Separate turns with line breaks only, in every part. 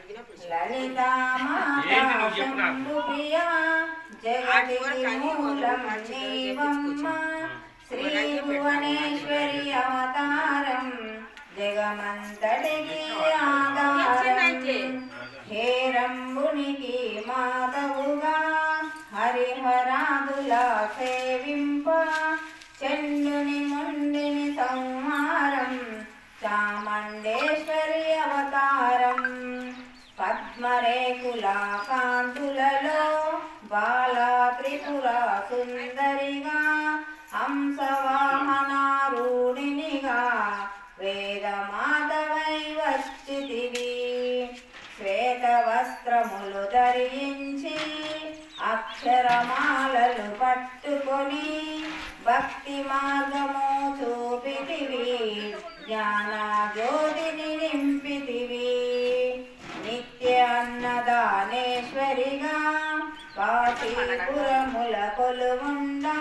లలితా మాతా శంభుప్రియా జగతికి మూలం నీవమ్మ శ్రీ భువనేశ్వరి అవతారం జగమంతటికి ఆధారం హేరంబునికి మాతవుగా హరిహరాదుల సేవింప చండుని ముండిని సంహారం చాముండేశ్వరి అవతారం పద్మరేకుల కాంతులలో బాలా త్రిపుర సుందరిగా హంసవాహనారూఢినిగా వేదమాతవై వచ్చితివి శ్వేత వస్త్రములు ధరించి అక్షరమాలలు పట్టుకొని భక్తి మార్గము చూపితివి జ్ఞాన జ్యోతిని నింపితివి నిత్య అన్నదానేశ్వరిగా కాశీపురముల కొలువుండా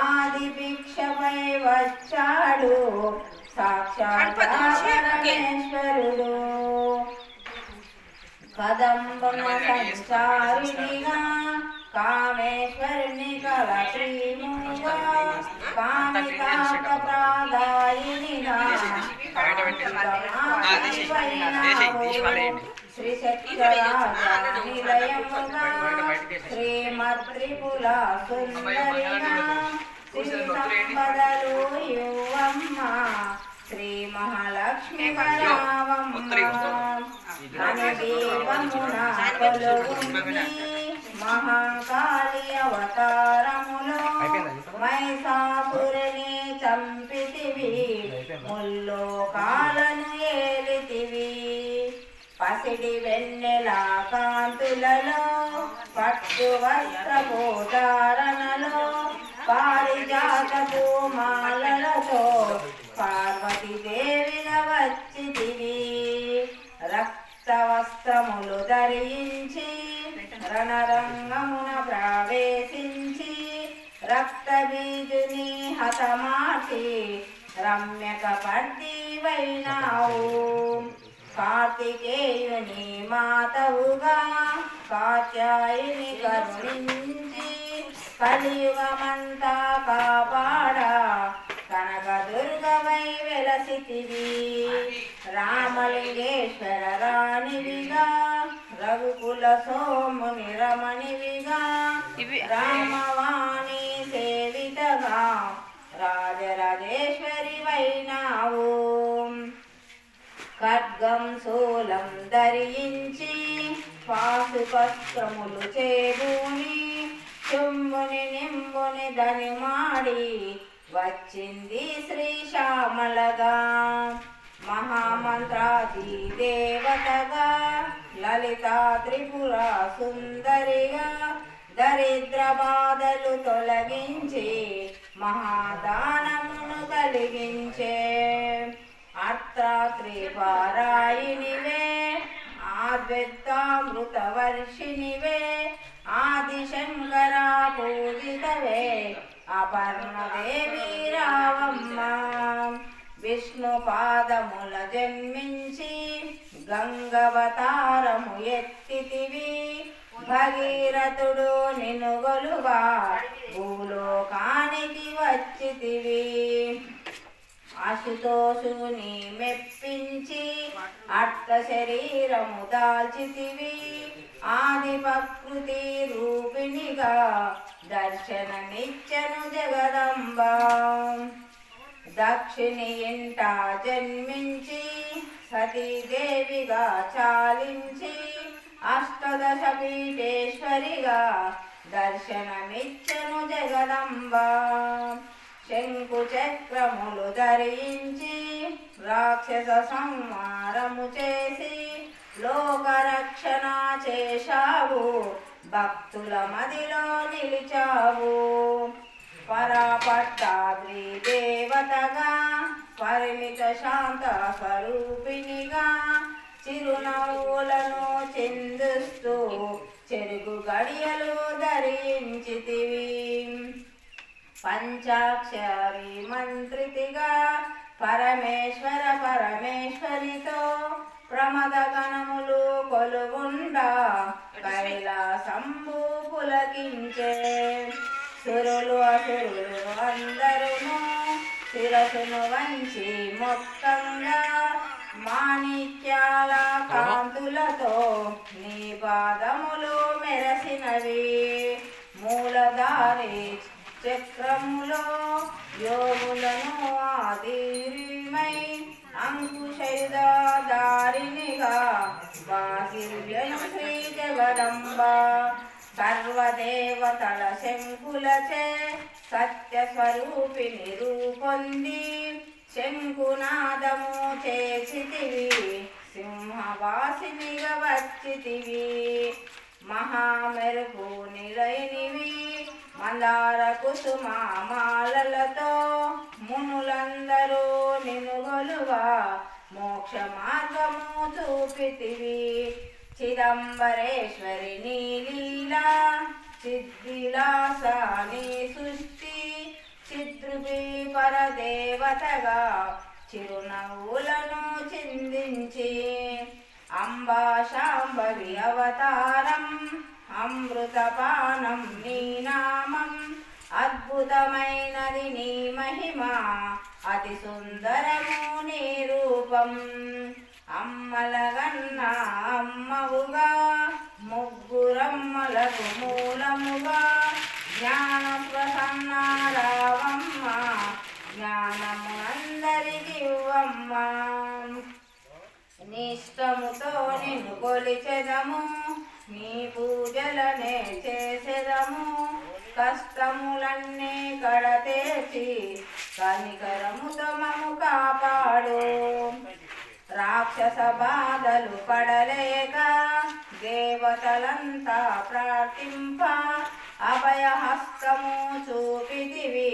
ఆది భిక్షపై వచ్చాడు సాక్షాత్ పరమేశ్వరుడు కదంబన సంచారిణిగా కామేశ్వరుని కల శ్రీముగా కామితార్థ ప్రాదాయినిగా శ్రీ శక్తిరాజనిలయముగా శ్రీమద్త్రిపుర సుందరిగా శ్రీ సంపదలు యువమ్మ శ్రీ మహాలక్ష్మి వరావమ్మ దీపమున కొలువుంది మహాకాళి అవతారములో మహిషాసురుని చంపితివి ముల్లోకాలను ఏలితివి పసిడి వెన్నెల కాంతులలో పట్టు వస్త్రపు ధారణలో పారిజాతపు మాలలతో పార్వతీదేవిగా వచ్చితివి రక్త వస్త్రములు ధరించి రణరంగమున ప్రవేశించి రక్త బీజుని హతమార్చి రమ్యక పర్దివైనావు కార్తికేయుని మాతవుగా కాత్యాయుని కరుణించి కలియుగమంతా కాపాడా కనకదుర్గవై వెలసితివి రామలింగేశ్వర రాణివిగా రఘుకుల సోముని రమణివిగా రామవాణి సేవితగా రాజరాజేశ్వరి వైనావు ఖడ్గం శూలం ధరించి పాశుపస్త్రములు చేబూని చుంబుని నింబుని ధనిమాడి వచ్చింది శ్రీశ్యామలగా మహామంత్రాది దేవతగా లలితా త్రిపుర సుందరిగా దరిద్ర బాధలు తొలగించి మహాదానమును కలిగించే అర్ధాత్రి పారాయణివే ఆద్వైతామృత వర్షిణివే ఆదిశంకర పూజితవే అపర్ణదేవి రావమ్మ విష్ణు పాదముల జన్మించి గంగవతారము ఎత్తితివి భగీరథుడు నిన్ను గొలువా భూలోకానికి వచ్చితివి అశుతోషుని మెప్పించి అట్ట శరీరము దాల్చితివి ఆది ప్రకృతి రూపిణిగా దర్శనమిచ్చను జగదంబ దక్షిణి ఇంట జన్మించి సతీదేవిగా చాలించి అష్టదశ పీఠేశ్వరిగా దర్శనమిచ్చను జగదంబ శంకు చక్రములు ధరించి రాక్షస సంహారము చేసి లోకరక్షణ చేశావు భక్తుల మదిలో నిలిచావు పరాపట్టాద్రి దేవతగా పరిమిత శాంత స్వరూపిణిగా చిరునవ్వులను చిందిస్తూ చెరుగు గడియలు ధరించితివి పంచాక్షరి మంత్రితిగా పరమేశ్వరితో ప్రమద గణములు మాణిక్యాల కాంతులతో నీ పాదములు మెరసినవి మూలధారి చక్రములో యోగులను ఆదిరిమై అంకుశయుధారినిగా వాసిల్యను శ్రీ జగదంబ సర్వదేవతల శంకులచే సత్యస్వరూపిణి రూపొంది శంకునాదము చేసితివి సింహవాసినిగా వచ్చితివి మహామెరుపు నిలయనివి మందార కుసుమాలతో మునులందరూ నినుగొలువా మోక్ష మార్గము చూపితివి చిదంబరేశ్వరి నీ లీలా సిద్ధిలాసాని సృష్టి చిద్రుపి పరదేవతగా చిరునవ్వులను చిందించి అంబా శాంభవి అవతారం అమృతపానం నీ నామం అద్భుతమైనది నీ మహిమ అతి సుందరము నీ రూపం అమ్మలగన్న అమ్మవుగా ముగ్గురమ్మలకు మూలముగా జ్ఞాన ప్రసన్నారావమ్మ జ్ఞానము అందరికి ఇవ్వమ్మ నిష్టముతో నిన్ను కొలిచెదము నీ పూజలనే చేసెదము కష్టములన్నీ కడతేర్చి కనికరముతో మము కాపాడు రాక్షస బాధలు పడలేక దేవతలంతా ప్రార్థింప అభయహస్తము చూపితివి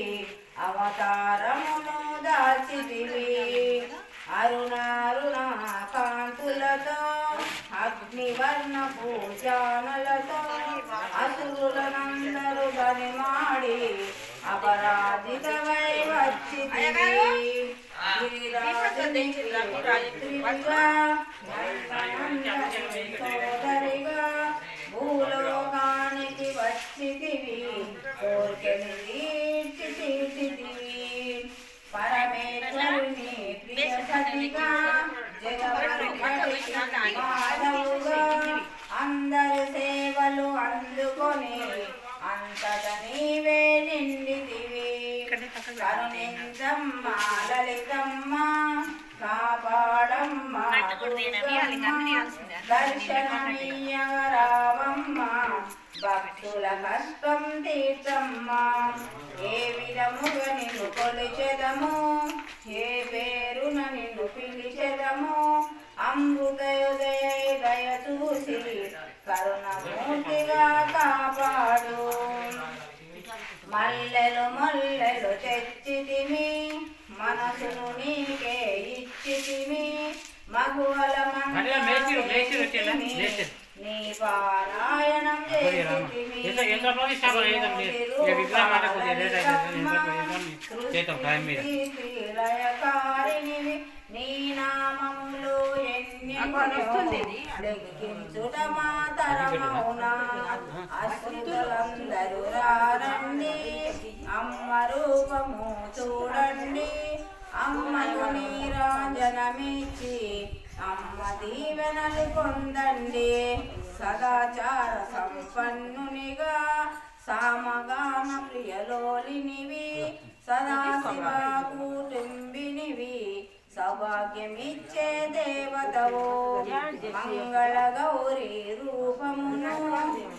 అవతారమును దాచితివి అరుణారుణ కాంతులతో అగ్నివర్ణ పూజానలతో అసురులనందరూ బలిమాడి అపరాజితమై వచ్చితివి సోదరిగా భూలోకానికి వచ్చితివి కోర్కెను తీర్చితివి పరమేశ్వరుని ప్రియ సతిగా జగవరుగా అందరి సేవలు అందుకొని అంతట నీవే నిండితివి కరుణించమ్మ లలితమ్మ కాపాడమ్మ దర్శనమీయరావమ్మ భక్తుల కష్టం తీర్చమ్మ ఏ విధముగా నిన్ను కొలిచెదము ఏ పేరున నిన్ను పిలిచెదము అమృతోదయ దయ చూసి కరుణమూర్తిగా కాపాడు మల్లెలు మొల్లెలు తెచ్చితిమి మనసును నీకే ఇచ్చితిమి మగువల నీ పారాయణం చేసిలయకారిణివి నీ నామములు లెక్కించుట మాతరమౌనా అశ్రుతులందరూ రారండి అమ్మ రూపము చూడండి అమ్మకు నీరాజనమిచ్చి అమ్మ దీవెనలు పొందండి సదాచార సంపన్నునిగా సామగాన ప్రియలోలినివి సదాశివ కుటుంబినివి సౌభాగ్యమిచ్చే దేవతవో మంగళ గౌరీ రూపమును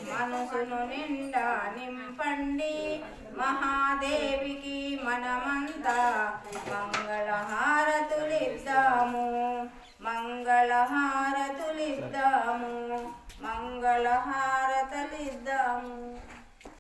మనసును నిండా నింపండి మహాదేవికి మనమంతా మంగళ